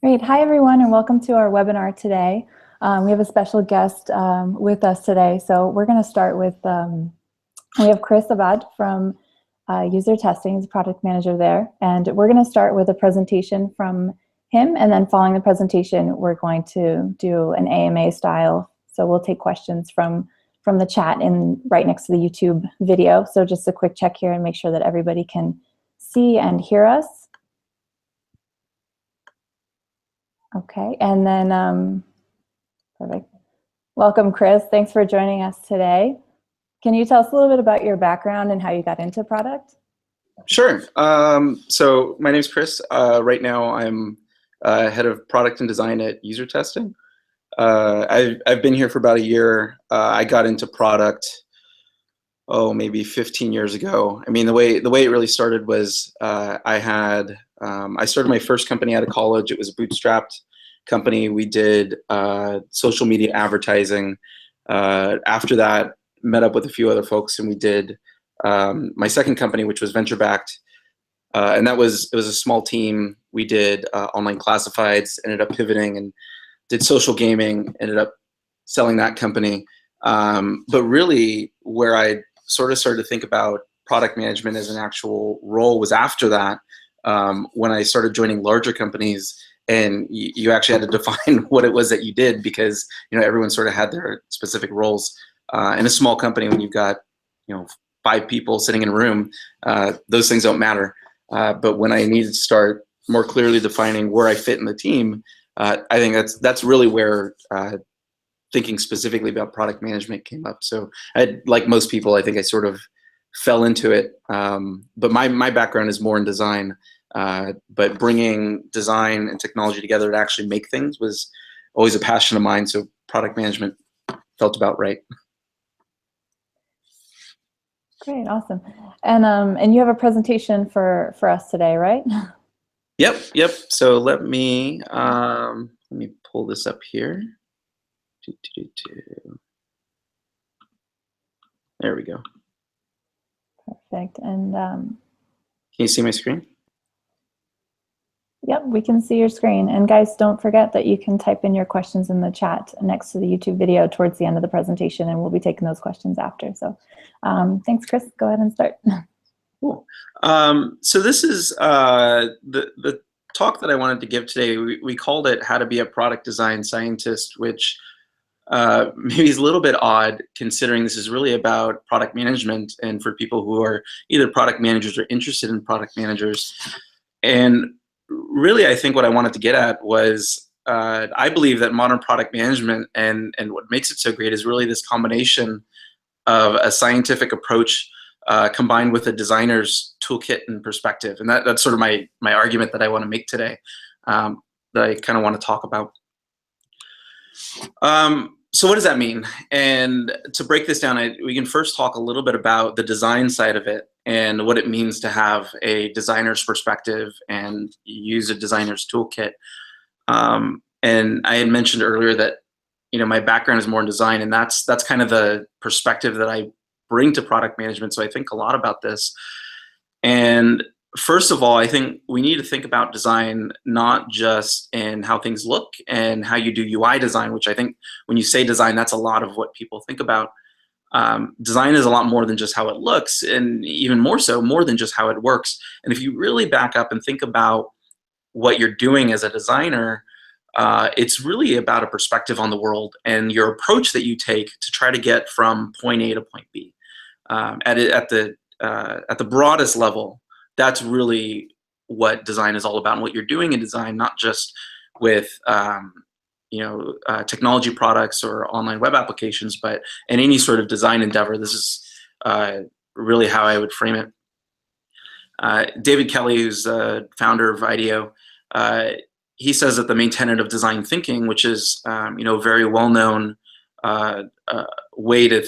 Great. Hi, everyone, and welcome to our webinar today. We have a special guest with us today. So we're going to start with, we have Chris Abad from UserTesting, he's a product manager there. And we're going to start with a presentation from him. And then following the presentation, we're going to do an AMA style. So we'll take questions from the chat in right next to the YouTube video. So just a quick check here and make sure that everybody can see and hear us. Okay, and then, perfect. Welcome, Chris. Thanks for joining us today. Can you tell us a little bit about your background and how you got into product? Sure. So my name's Chris. Right now I'm head of product and design at UserTesting. I've been here for about a year. I got into product, maybe 15 years ago. I mean, the way it really started was I started my first company out of college. It was a bootstrapped company. We did social media advertising. After that, met up with a few other folks, and we did my second company, which was venture-backed. And it was a small team. We did online classifieds, ended up pivoting and did social gaming, ended up selling that company. But really, where I sort of started to think about product management as an actual role was after that, when I started joining larger companies, and you actually had to define what it was that you did, because everyone sort of had their specific roles. In a small company, when you've got 5 people sitting in a room, those things don't matter. But when I needed to start more clearly defining where I fit in the team, I think that's really where thinking specifically about product management came up. So like most people, I think I sort of fell into it. But my background is more in design. But bringing design and technology together to actually make things was always a passion of mine. So product management felt about right. Great, awesome. And you have a presentation for us today, right? Yep. So let me pull this up here. There we go. Perfect. And can you see my screen? Yep, we can see your screen. And guys, don't forget that you can type in your questions in the chat next to the YouTube video towards the end of the presentation, and we'll be taking those questions after. So thanks, Chris. Go ahead and start. Cool. So this is the talk that I wanted to give today. We called it How to Be a Product Design Scientist, which maybe is a little bit odd, considering this is really about product management and for people who are either product managers or interested in product managers. And really, I think what I wanted to get at was I believe that modern product management and what makes it so great is really this combination of a scientific approach combined with a designer's toolkit and perspective. And that's sort of my argument that I want to make today, that I kind of want to talk about. So what does that mean? And to break this down, we can first talk a little bit about the design side of it and what it means to have a designer's perspective and use a designer's toolkit. And I had mentioned earlier that my background is more in design, and that's kind of the perspective that I bring to product management. So I think a lot about this. And first of all, I think we need to think about design not just in how things look and how you do UI design, which I think when you say design, that's a lot of what people think about. Design is a lot more than just how it looks, and even more so, more than just how it works. And if you really back up and think about what you're doing as a designer, it's really about a perspective on the world and your approach that you take to try to get from point A to point B. At the broadest level, that's really what design is all about, and what you're doing in design, not just with technology products or online web applications, but in any sort of design endeavor. This is really how I would frame it. David Kelly, who's the founder of IDEO, he says that the main tenet of design thinking, which is a very well-known way to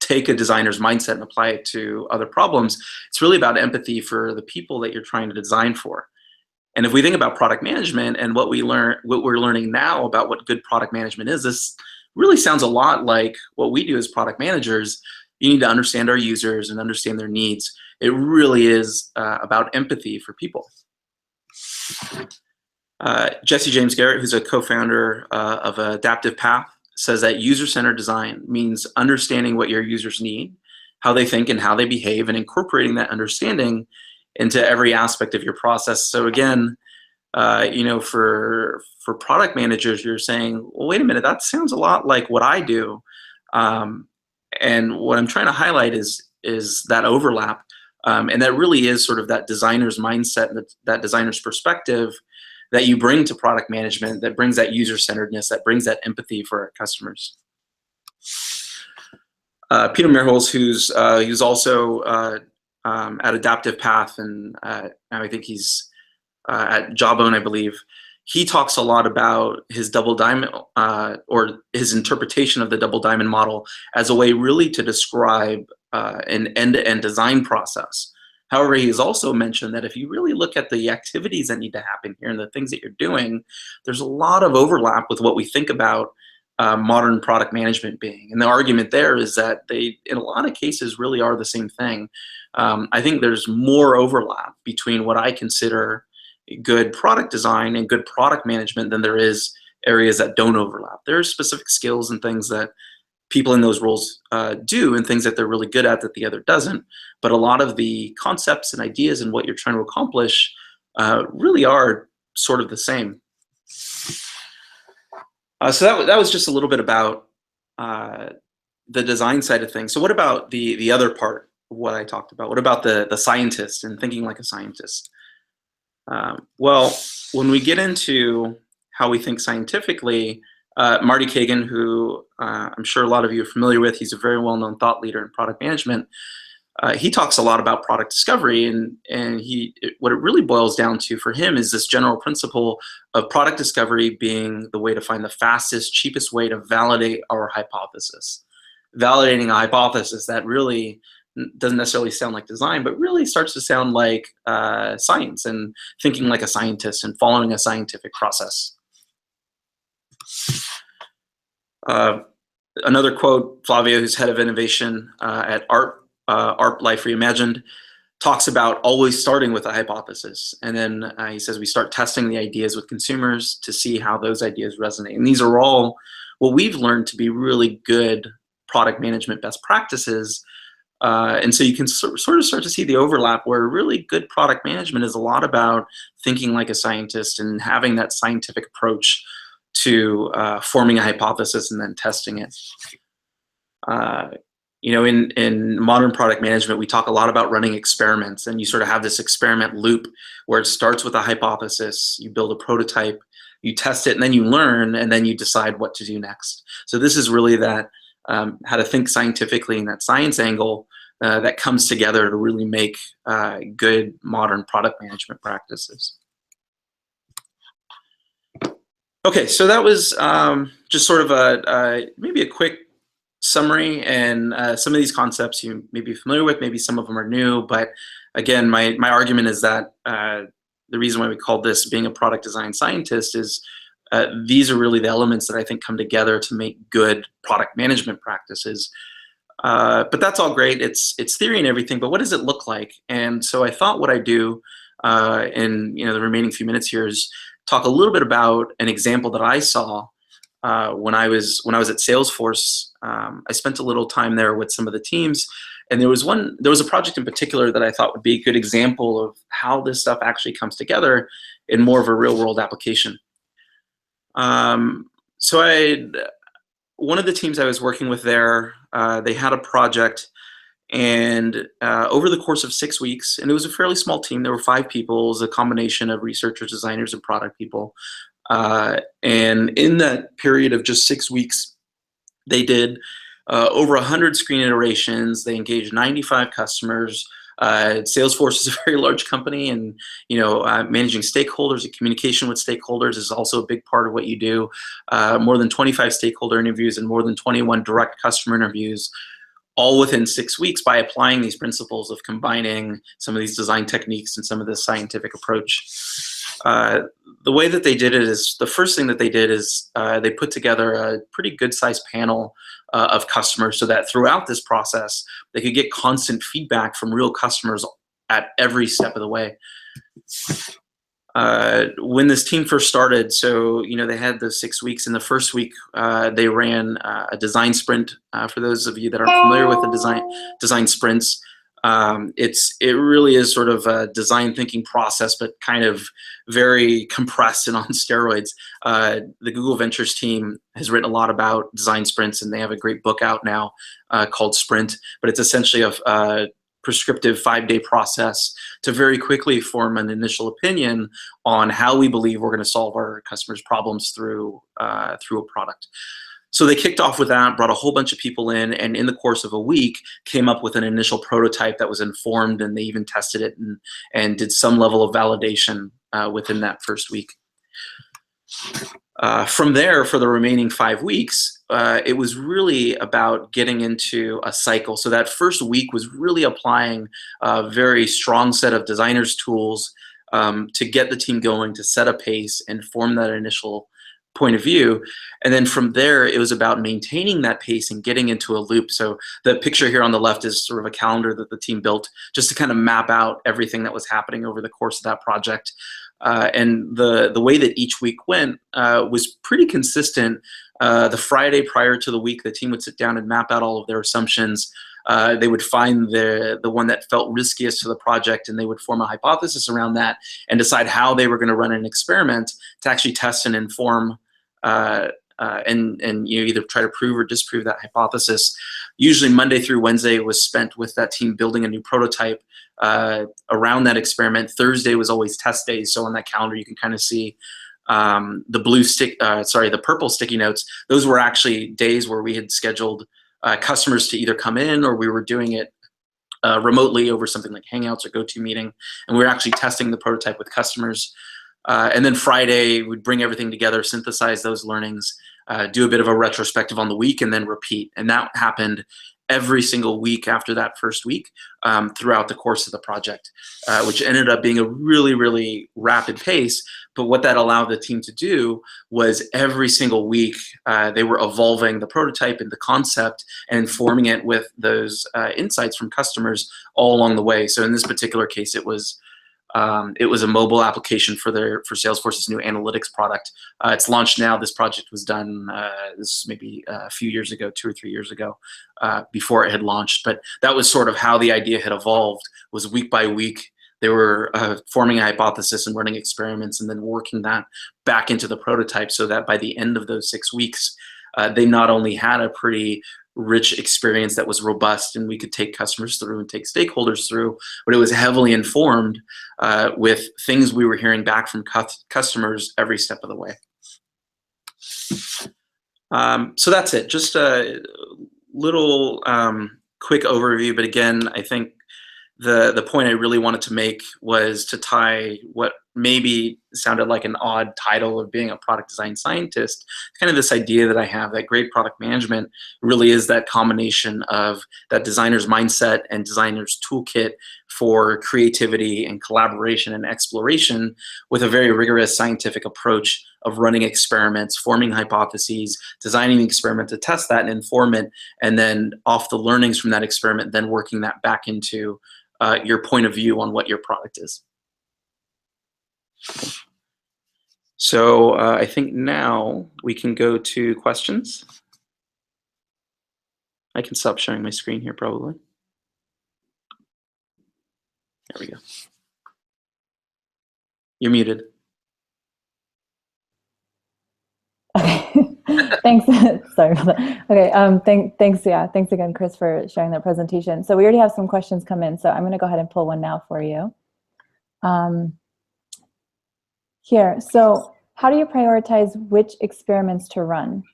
take a designer's mindset and apply it to other problems, it's really about empathy for the people that you're trying to design for. And if we think about product management and what we're learning now about what good product management is, this really sounds a lot like what we do as product managers. You need to understand our users and understand their needs. It really is about empathy for people. Jesse James Garrett, who's a co-founder of Adaptive Path, says that user-centered design means understanding what your users need, how they think and how they behave, and incorporating that understanding into every aspect of your process. So again, for product managers, you're saying, well, wait a minute, that sounds a lot like what I do. And what I'm trying to highlight is that overlap. And that really is sort of that designer's mindset and that designer's perspective that you bring to product management, that brings that user-centeredness, that brings that empathy for our customers. Peter Merholz, who's also at Adaptive Path, and I think he's at Jawbone, I believe. He talks a lot about his double diamond, or his interpretation of the double diamond model as a way really to describe an end-to-end design process. However, he has also mentioned that if you really look at the activities that need to happen here and the things that you're doing, there's a lot of overlap with what we think about modern product management being. And the argument there is that they, in a lot of cases, really are the same thing. I think there's more overlap between what I consider good product design and good product management than there is areas that don't overlap. There are specific skills and things that people in those roles do, and things that they're really good at that the other doesn't. But a lot of the concepts and ideas and what you're trying to accomplish really are sort of the same. So that was just a little bit about the design side of things. So what about the other part of what I talked about? What about the scientist and thinking like a scientist? Well, when we get into how we think scientifically, Marty Kagan, who I'm sure a lot of you are familiar with, he's a very well-known thought leader in product management. He talks a lot about product discovery, and what it really boils down to for him is this general principle of product discovery being the way to find the fastest, cheapest way to validate our hypothesis. Validating a hypothesis that really doesn't necessarily sound like design, but really starts to sound like science and thinking like a scientist and following a scientific process. Another quote, Flavio, who's head of innovation at ARP Life Reimagined, talks about always starting with a hypothesis. And then he says we start testing the ideas with consumers to see how those ideas resonate. And these are all what we've learned to be really good product management best practices. And so you can sort of start to see the overlap where really good product management is a lot about thinking like a scientist and having that scientific approach to forming a hypothesis and then testing it. In modern product management, we talk a lot about running experiments, and you sort of have this experiment loop where it starts with a hypothesis, you build a prototype, you test it, and then you learn, and then you decide what to do next. So this is really that how to think scientifically in that science angle that comes together to really make good modern product management practices. Okay, so that was just sort of maybe a quick summary, and some of these concepts you may be familiar with, maybe some of them are new, but again, my argument is that the reason why we call this being a product design scientist is these are really the elements that I think come together to make good product management practices. But that's all great, it's theory and everything, but what does it look like? And so I thought what I'd do in the remaining few minutes here is talk a little bit about an example that I saw when I was at Salesforce. I spent a little time there with some of the teams, and there was a project in particular that I thought would be a good example of how this stuff actually comes together in more of a real world application. So one of the teams I was working with there, they had a project, and over the course of 6 weeks, and it was a fairly small team, there were 5 people, it was a combination of researchers, designers, and product people. And in that period of just 6 weeks, they did over 100 screen iterations. They engaged 95 customers. Salesforce is a very large company, and managing stakeholders and communication with stakeholders is also a big part of what you do. More than 25 stakeholder interviews and more than 21 direct customer interviews, all within 6 weeks, by applying these principles of combining some of these design techniques and some of this scientific approach. The way that they did it is, the first thing that they did is they put together a pretty good sized panel of customers so that throughout this process, they could get constant feedback from real customers at every step of the way. When this team first started, so they had those 6 weeks. In the first week, they ran a design sprint. For those of you that aren't familiar with the design sprints, it really is sort of a design thinking process, but kind of very compressed and on steroids. The Google Ventures team has written a lot about design sprints, and they have a great book out now called Sprint. But it's essentially a prescriptive 5-day process to very quickly form an initial opinion on how we believe we're going to solve our customers' problems through a product. So they kicked off with that, brought a whole bunch of people in, and in the course of a week came up with an initial prototype that was informed, and they even tested it and did some level of validation within that first week. From there, for the remaining 5 weeks, it was really about getting into a cycle. So that first week was really applying a very strong set of designers' tools to get the team going, to set a pace and form that initial point of view. And then from there, it was about maintaining that pace and getting into a loop. So the picture here on the left is sort of a calendar that the team built just to kind of map out everything that was happening over the course of that project. And the way that each week went was pretty consistent. The Friday prior to the week, the team would sit down and map out all of their assumptions. They would find the one that felt riskiest to the project, and they would form a hypothesis around that and decide how they were going to run an experiment to actually test and inform and either try to prove or disprove that hypothesis. Usually Monday through Wednesday was spent with that team building a new prototype around that experiment. Thursday was always test days, so on that calendar you can kind of see the purple sticky notes. Those were actually days where we had scheduled customers to either come in, or we were doing it remotely over something like Hangouts or GoToMeeting, and we were actually testing the prototype with customers. And then Friday, we'd bring everything together, synthesize those learnings, do a bit of a retrospective on the week, and then repeat. And that happened every single week after that first week throughout the course of the project, which ended up being a really, really rapid pace. But what that allowed the team to do was every single week, they were evolving the prototype and the concept and informing it with those insights from customers all along the way. So in this particular case, it was a mobile application for Salesforce's new analytics product. It's launched now. This project was done this maybe a few years ago, 2 or 3 years ago, before it had launched. But that was sort of how the idea had evolved. Was week by week they were forming a hypothesis and running experiments, and then working that back into the prototype, so that by the end of those 6 weeks, they not only had a pretty rich experience that was robust and we could take customers through and take stakeholders through, but it was heavily informed with things we were hearing back from customers every step of the way. So that's it. Just a little quick overview, but again, I think the point I really wanted to make was to tie what maybe sounded like an odd title of being a product design scientist, kind of this idea that I have that great product management really is that combination of that designer's mindset and designer's toolkit for creativity and collaboration and exploration, with a very rigorous scientific approach of running experiments, forming hypotheses, designing the experiment to test that and inform it, and then off the learnings from that experiment, then working that back into your point of view on what your product is. So I think now we can go to questions. I can stop sharing my screen here probably. There we go. You're muted. Okay, thanks. Sorry about that. Okay, thanks. Yeah, thanks again, Chris, for sharing that presentation. So we already have some questions come in, so I'm going to go ahead and pull one now for you. Here, so how do you prioritize which experiments to run?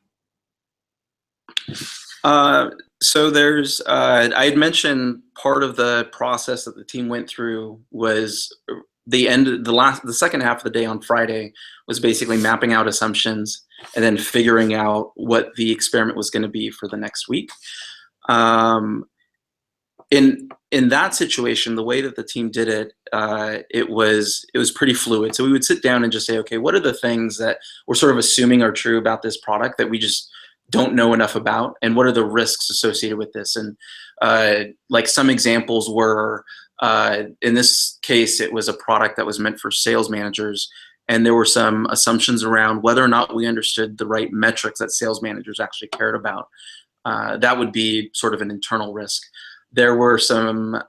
So there's, I had mentioned part of the process that the team went through was the second half of the day on Friday was basically mapping out assumptions and then figuring out what the experiment was going to be for the next week. In that situation, the way that the team did it, it was pretty fluid. So we would sit down and just say, okay, what are the things that we're sort of assuming are true about this product that we just don't know enough about, and what are the risks associated with this? And like some examples were In this case, it was a product that was meant for sales managers, and there were some assumptions around whether or not we understood the right metrics that sales managers actually cared about. That would be sort of an internal risk. There were some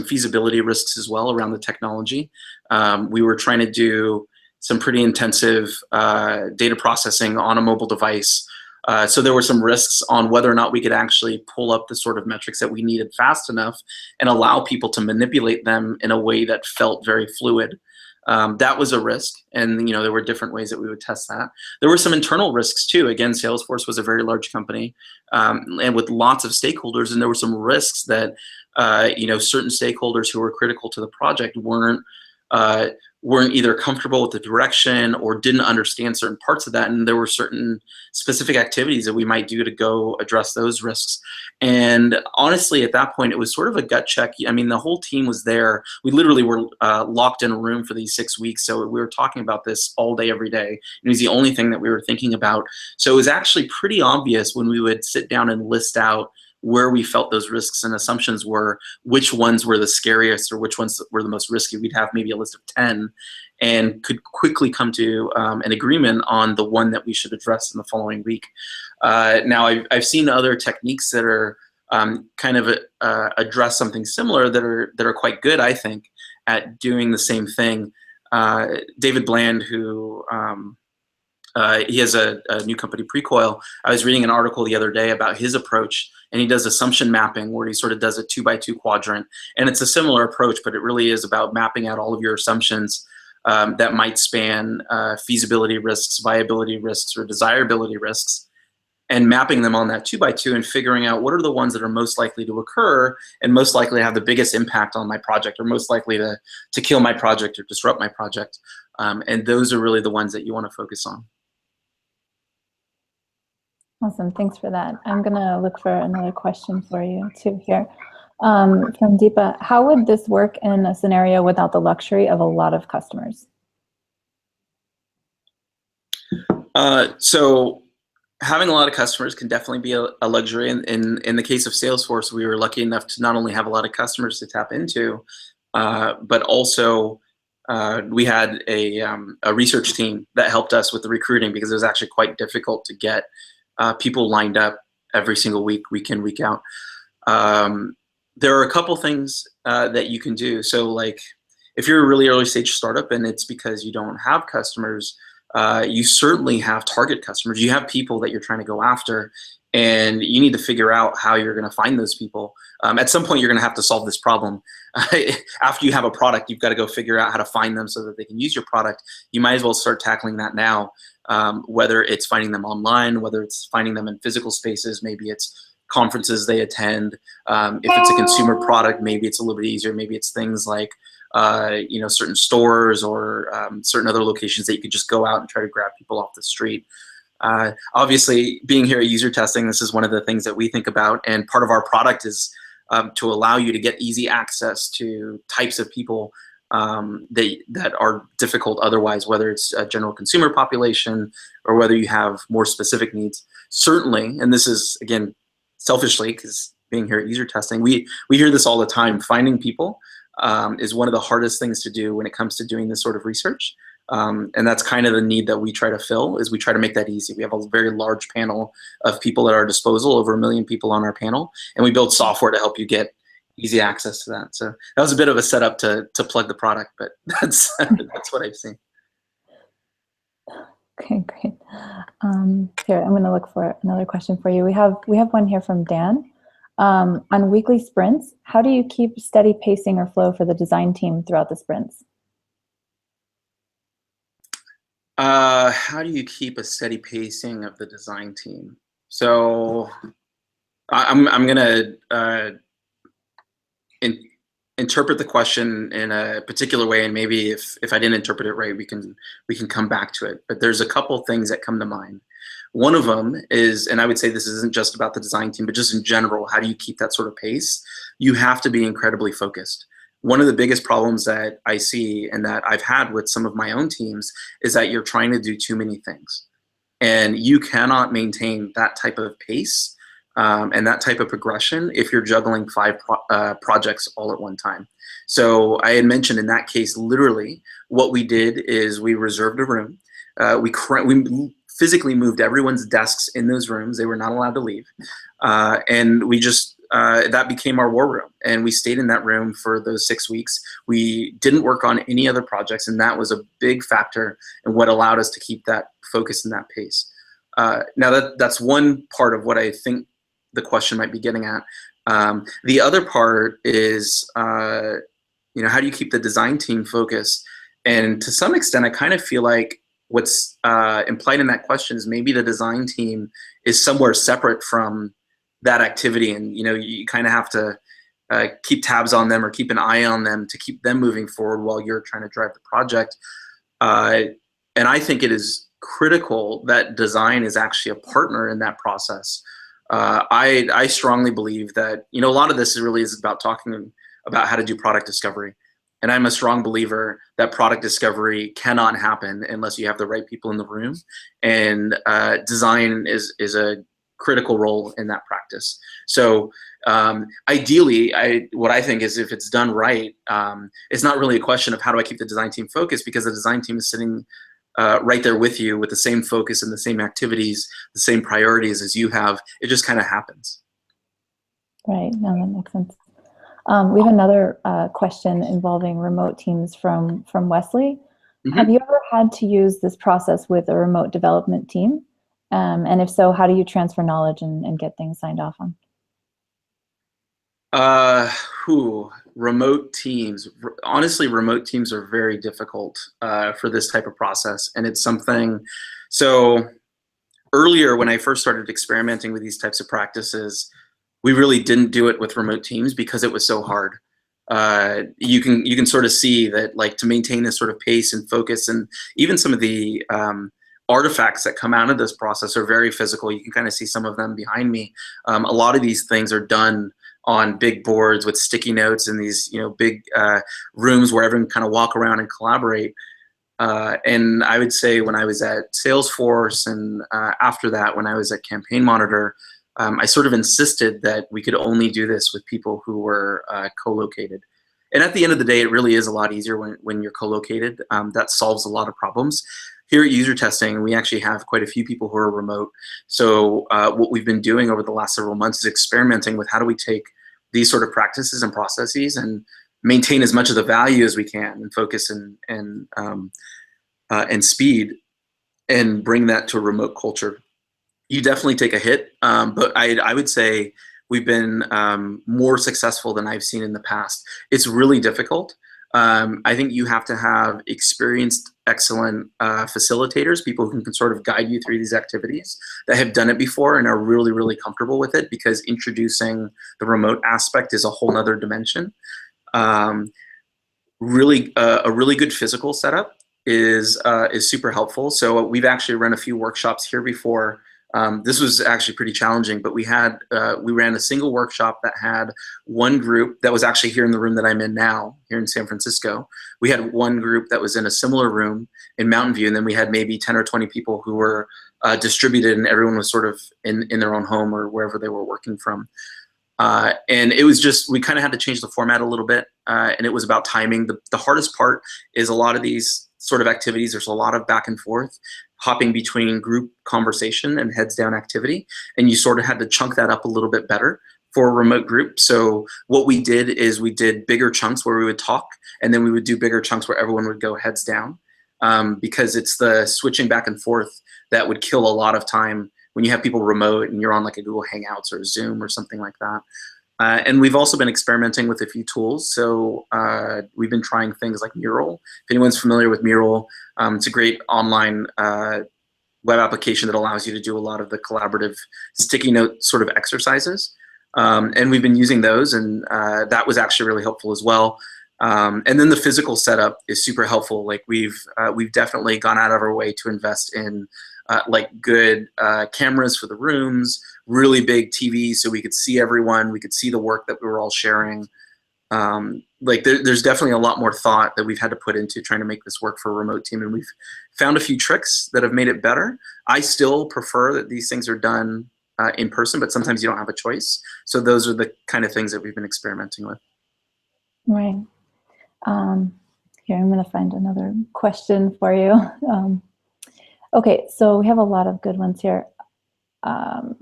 feasibility risks as well around the technology. We were trying to do some pretty intensive data processing on a mobile device. So there were some risks on whether or not we could actually pull up the sort of metrics that we needed fast enough and allow people to manipulate them in a way that felt very fluid. That was a risk, and there were different ways that we would test that. There were some internal risks too. Again, Salesforce was a very large company, and with lots of stakeholders, and there were some risks that certain stakeholders who were critical to the project weren't either comfortable with the direction or didn't understand certain parts of that, and there were certain specific activities that we might do to go address those risks. And honestly, at that point, it was sort of a gut check. I mean, the whole team was there. We literally were locked in a room for these 6 weeks, so we were talking about this all day, every day. It was the only thing that we were thinking about. So it was actually pretty obvious when we would sit down and list out where we felt those risks and assumptions were, which ones were the scariest or which ones were the most risky. We'd have maybe a list of 10 and could quickly come to an agreement on the one that we should address in the following week. Now, I've seen other techniques that are kind of address something similar that are quite good, I think, at doing the same thing. David Bland, who he has a new company, Precoil. I was reading an article the other day about his approach, and he does assumption mapping where he sort of does a 2x2 quadrant. And it's a similar approach, but it really is about mapping out all of your assumptions that might span feasibility risks, viability risks, or desirability risks, and mapping them on that 2x2 and figuring out what are the ones that are most likely to occur and most likely to have the biggest impact on my project, or most likely to kill my project or disrupt my project. And those are really the ones that you want to focus on. Awesome, thanks for that. I'm gonna look for another question for you too here. From Deepa, how would this work in a scenario without the luxury of a lot of customers? So having a lot of customers can definitely be a luxury. In the case of Salesforce, we were lucky enough to not only have a lot of customers to tap into, but also we had a research team that helped us with the recruiting, because it was actually quite difficult to get people lined up every single week, week in, week out. There are a couple things that you can do. So like if you're a really early stage startup and it's because you don't have customers, you certainly have target customers. You have people that you're trying to go after, and you need to figure out how you're going to find those people. At some point, you're going to have to solve this problem. After you have a product, you've got to go figure out how to find them so that they can use your product. You might as well start tackling that now, whether it's finding them online, whether it's finding them in physical spaces, maybe it's conferences they attend. If it's a consumer product, maybe it's a little bit easier. Maybe it's things like certain stores or certain other locations that you could just go out and try to grab people off the street. Obviously, being here at UserTesting, this is one of the things that we think about, and part of our product is to allow you to get easy access to types of people that are difficult otherwise, whether it's a general consumer population or whether you have more specific needs. Certainly, and this is, again, selfishly, because being here at UserTesting, we hear this all the time, finding people is one of the hardest things to do when it comes to doing this sort of research. And that's kind of the need that we try to fill, is we try to make that easy. We have a very large panel of people at our disposal, over 1 million people on our panel, and we build software to help you get easy access to that. So that was a bit of a setup to plug the product, but that's what I've seen. Okay, great. Here, I'm going to look for another question for you. We have one here from Dan. On weekly sprints, how do you keep steady pacing or flow for the design team throughout the sprints? How do you keep a steady pacing of the design team? So I'm going to interpret the question in a particular way, and maybe if I didn't interpret it right, we can come back to it. But there's a couple things that come to mind. One of them is, and I would say this isn't just about the design team, but just in general, how do you keep that sort of pace? You have to be incredibly focused. One of the biggest problems that I see and that I've had with some of my own teams is that you're trying to do too many things. And you cannot maintain that type of pace and that type of progression if you're juggling 5 projects all at one time. So I had mentioned in that case, literally, what we did is we reserved a room. We physically moved everyone's desks in those rooms. They were not allowed to leave. And we just, that became our war room. And we stayed in that room for those 6 weeks. We didn't work on any other projects. And that was a big factor in what allowed us to keep that focus and that pace. Now that's one part of what I think the question might be getting at. The other part is, how do you keep the design team focused? And to some extent, I kind of feel like what's implied in that question is maybe the design team is somewhere separate from that activity, and you kind of have to keep tabs on them or keep an eye on them to keep them moving forward while you're trying to drive the project. And I think it is critical that design is actually a partner in that process. I strongly believe that a lot of this really is about talking about how to do product discovery. And I'm a strong believer that product discovery cannot happen unless you have the right people in the room. And design is a critical role in that practice. So ideally, what I think is if it's done right, it's not really a question of how do I keep the design team focused, because the design team is sitting right there with you with the same focus and the same activities, the same priorities as you have. It just kind of happens. Right, no, that makes sense. We have another question involving remote teams from Wesley. Mm-hmm. Have you ever had to use this process with a remote development team? And if so, how do you transfer knowledge and get things signed off on? Remote teams. Honestly, remote teams are very difficult for this type of process. And it's something, so earlier when I first started experimenting with these types of practices, we really didn't do it with remote teams because it was so hard. You can sort of see that, like, to maintain this sort of pace and focus, and even some of the artifacts that come out of this process are very physical. You can kind of see some of them behind me. A lot of these things are done on big boards with sticky notes in these big rooms where everyone kind of walk around and collaborate. And I would say when I was at Salesforce and after that when I was at Campaign Monitor, I sort of insisted that we could only do this with people who were co-located. And at the end of the day, it really is a lot easier when you're co-located. That solves a lot of problems. Here at UserTesting, we actually have quite a few people who are remote. So what we've been doing over the last several months is experimenting with how do we take these sort of practices and processes and maintain as much of the value as we can and focus and speed, and bring that to a remote culture. You definitely take a hit, but I would say we've been more successful than I've seen in the past. It's really difficult. I think you have to have experienced, excellent facilitators, people who can sort of guide you through these activities that have done it before and are really, really comfortable with it, because introducing the remote aspect is a whole nother dimension. A really good physical setup is super helpful. So we've actually run a few workshops here before. This was actually pretty challenging, but we ran a single workshop that had one group that was actually here in the room that I'm in now, here in San Francisco. We had one group that was in a similar room in Mountain View, and then we had maybe 10 or 20 people who were distributed, and everyone was sort of in their own home or wherever they were working from. And it was just, we kind of had to change the format a little bit, and it was about timing. The hardest part is a lot of these sort of activities, there's a lot of back and forth, hopping between group conversation and heads down activity, and you sort of had to chunk that up a little bit better for a remote group. So what we did is we did bigger chunks where we would talk, and then we would do bigger chunks where everyone would go heads down, because it's the switching back and forth that would kill a lot of time when you have people remote and you're on like a Google Hangouts or a Zoom or something like that. And we've also been experimenting with a few tools. So we've been trying things like Mural. If anyone's familiar with Mural, it's a great online web application that allows you to do a lot of the collaborative sticky note sort of exercises. And we've been using those, and that was actually really helpful as well. And then the physical setup is super helpful. Like we've definitely gone out of our way to invest in like good cameras for the rooms, really big TVs so we could see everyone, we could see the work that we were all sharing. Like there's definitely a lot more thought that we've had to put into trying to make this work for a remote team, and we've found a few tricks that have made it better. I still prefer that these things are done in person, but sometimes you don't have a choice. So those are the kind of things that we've been experimenting with. Right. Here, I'm going to find another question for you. Okay, so we have a lot of good ones here.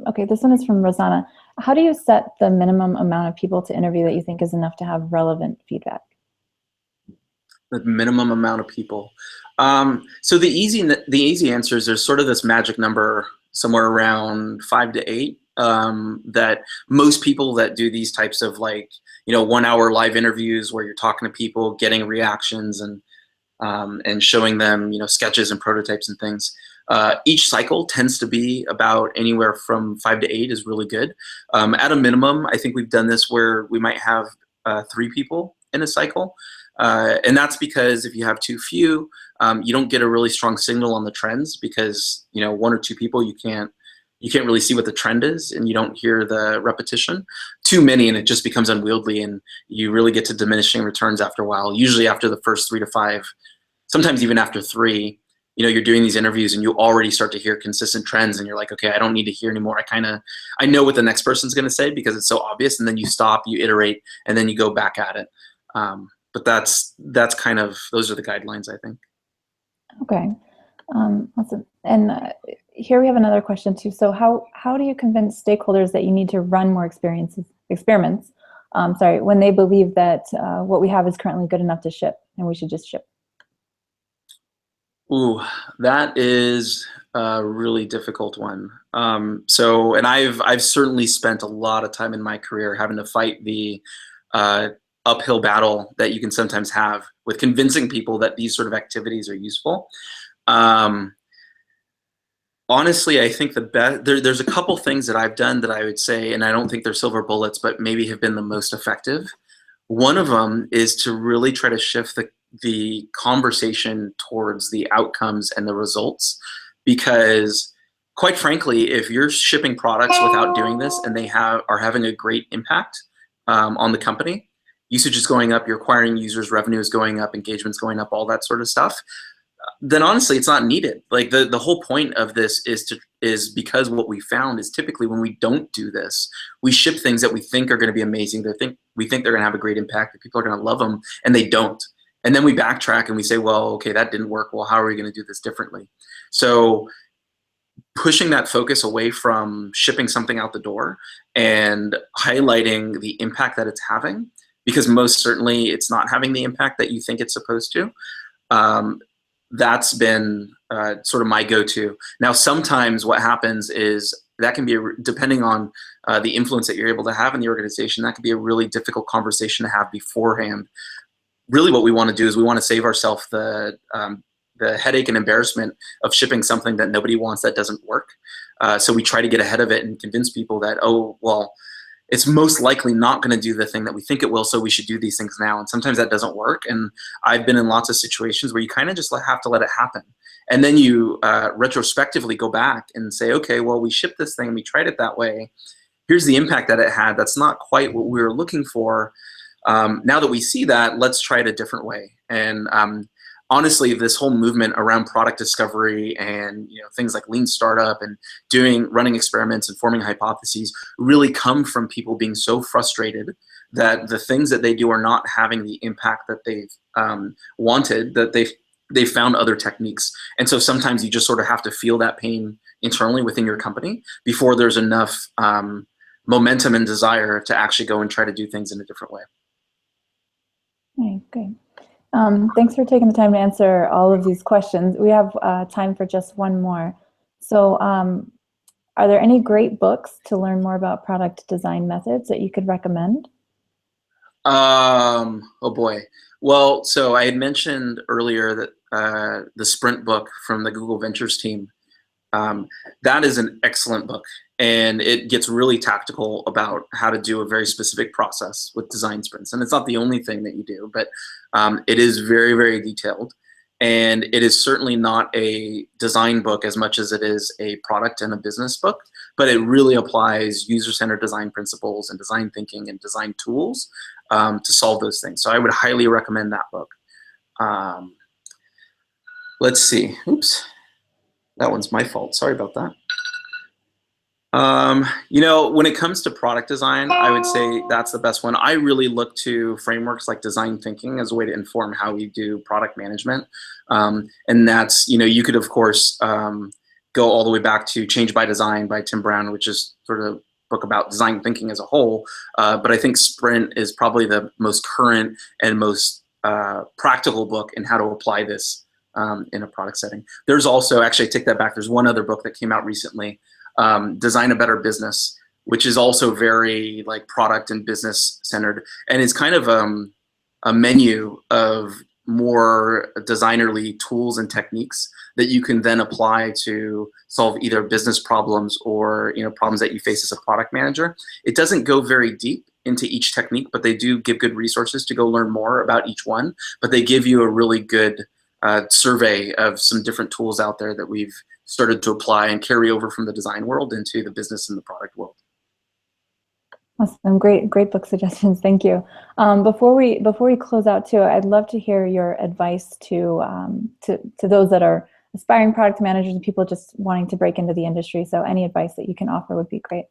Okay, this one is from Rosanna. How do you set the minimum amount of people to interview that you think is enough to have relevant feedback? The minimum amount of people. So the easy answer is there's sort of this magic number somewhere around 5 to 8 that most people that do these types of 1 hour live interviews where you're talking to people, getting reactions and showing them sketches and prototypes and things. Each cycle tends to be about anywhere from 5 to 8 is really good. At a minimum, I think we've done this where we might have 3 people in a cycle. And that's because if you have too few, you don't get a really strong signal on the trends because 1 or 2 people you can't really see what the trend is and you don't hear the repetition. Too many and it just becomes unwieldy and you really get to diminishing returns after a while. Usually after the first 3 to 5, sometimes even after 3, you're doing these interviews and you already start to hear consistent trends and you're like, okay, I don't need to hear anymore. I know what the next person's going to say because it's so obvious, and then you stop, you iterate, and then you go back at it. But that's kind of, those are the guidelines, I think. Okay, awesome. And here we have another question too. So how do you convince stakeholders that you need to run more experiments, when they believe that what we have is currently good enough to ship and we should just ship? Ooh, that is a really difficult one. And I've certainly spent a lot of time in my career having to fight the uphill battle that you can sometimes have with convincing people that these sort of activities are useful. Honestly, I think there's a couple things that I've done that I would say, and I don't think they're silver bullets, but maybe have been the most effective. One of them is to really try to shift the conversation towards the outcomes and the results, because quite frankly, if you're shipping products without doing this and they are having a great impact on the company, usage is going up, you're acquiring users, revenue is going up, engagement's going up, all that sort of stuff, then honestly it's not needed. Like the whole point of this is because what we found is typically when we don't do this, we ship things that we think are going to be amazing, we think they're going to have a great impact, that people are going to love them, and they don't. And then we backtrack and we say, well, okay, that didn't work. Well, how are we going to do this differently? So pushing that focus away from shipping something out the door and highlighting the impact that it's having, because most certainly it's not having the impact that you think it's supposed to. That's been sort of my go-to. Now, sometimes what happens is that can be, depending on the influence that you're able to have in the organization, that can be a really difficult conversation to have beforehand. Really what we want to do is we want to save ourselves the headache and embarrassment of shipping something that nobody wants that doesn't work. So we try to get ahead of it and convince people that, oh, well, it's most likely not going to do the thing that we think it will, so we should do these things now. And sometimes that doesn't work. And I've been in lots of situations where you kind of just have to let it happen. And then you retrospectively go back and say, okay, well, we shipped this thing, we tried it that way. Here's the impact that it had. That's not quite what we were looking for. Now that we see that, let's try it a different way. And honestly, this whole movement around product discovery and things like lean startup and running experiments and forming hypotheses really come from people being so frustrated that the things that they do are not having the impact that they've wanted, that they've found other techniques. And so sometimes you just sort of have to feel that pain internally within your company before there's enough momentum and desire to actually go and try to do things in a different way. Okay. Thanks for taking the time to answer all of these questions. We have time for just one more. So are there any great books to learn more about product design methods that you could recommend? Oh boy. Well, so I had mentioned earlier that the Sprint book from the Google Ventures team, that is an excellent book, and it gets really tactical about how to do a very specific process with design sprints. And it's not the only thing that you do, but it is very, very detailed. And it is certainly not a design book as much as it is a product and a business book, but it really applies user-centered design principles and design thinking and design tools to solve those things. So I would highly recommend that book. Let's see. Oops. That one's my fault. Sorry about that. When it comes to product design, I would say that's the best one. I really look to frameworks like design thinking as a way to inform how we do product management. And that's, you could, of course, go all the way back to Change by Design by Tim Brown, which is sort of a book about design thinking as a whole. But I think Sprint is probably the most current and most practical book in how to apply this in a product setting. There's also, actually, I take that back, there's one other book that came out recently, Design a Better Business, which is also very like product and business centered, and it's kind of a menu of more designerly tools and techniques that you can then apply to solve either business problems or problems that you face as a product manager. It doesn't go very deep into each technique, but they do give good resources to go learn more about each one. But they give you a really good survey of some different tools out there that we've started to apply and carry over from the design world into the business and the product world. Awesome, great book suggestions. Thank you. Before we close out too, I'd love to hear your advice to those that are aspiring product managers and people just wanting to break into the industry. So any advice that you can offer would be great.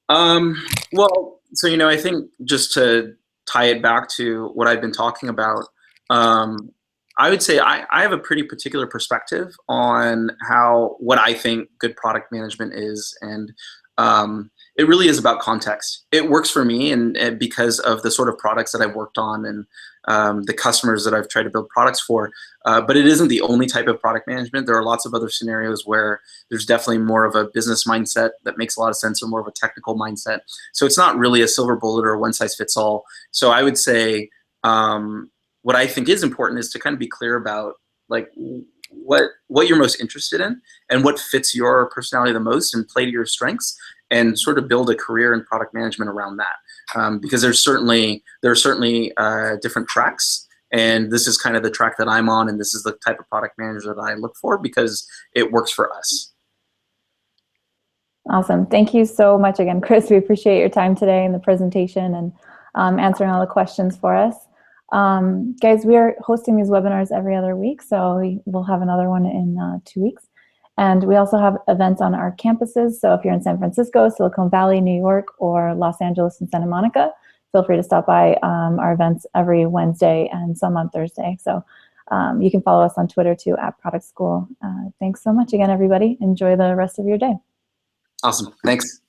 Well, so I think just to tie it back to what I've been talking about, I would say I have a pretty particular perspective on what I think good product management is, and it really is about context. It works for me, and because of the sort of products that I've worked on and the customers that I've tried to build products for. But it isn't the only type of product management. There are lots of other scenarios where there's definitely more of a business mindset that makes a lot of sense, or more of a technical mindset. So it's not really a silver bullet or one size fits all. So I would say what I think is important is to kind of be clear about like what you're most interested in and what fits your personality the most, and play to your strengths, and sort of build a career in product management around that. Because there are certainly different tracks, and this is kind of the track that I'm on, and this is the type of product manager that I look for because it works for us. Awesome. Thank you so much again, Chris. We appreciate your time today and the presentation and answering all the questions for us. Guys, we are hosting these webinars every other week, so we'll have another one in 2 weeks. And we also have events on our campuses. So if you're in San Francisco, Silicon Valley, New York, or Los Angeles and Santa Monica, feel free to stop by our events every Wednesday and some on Thursday. So you can follow us on Twitter too, @Product School. Thanks so much again, everybody. Enjoy the rest of your day. Awesome. Thanks.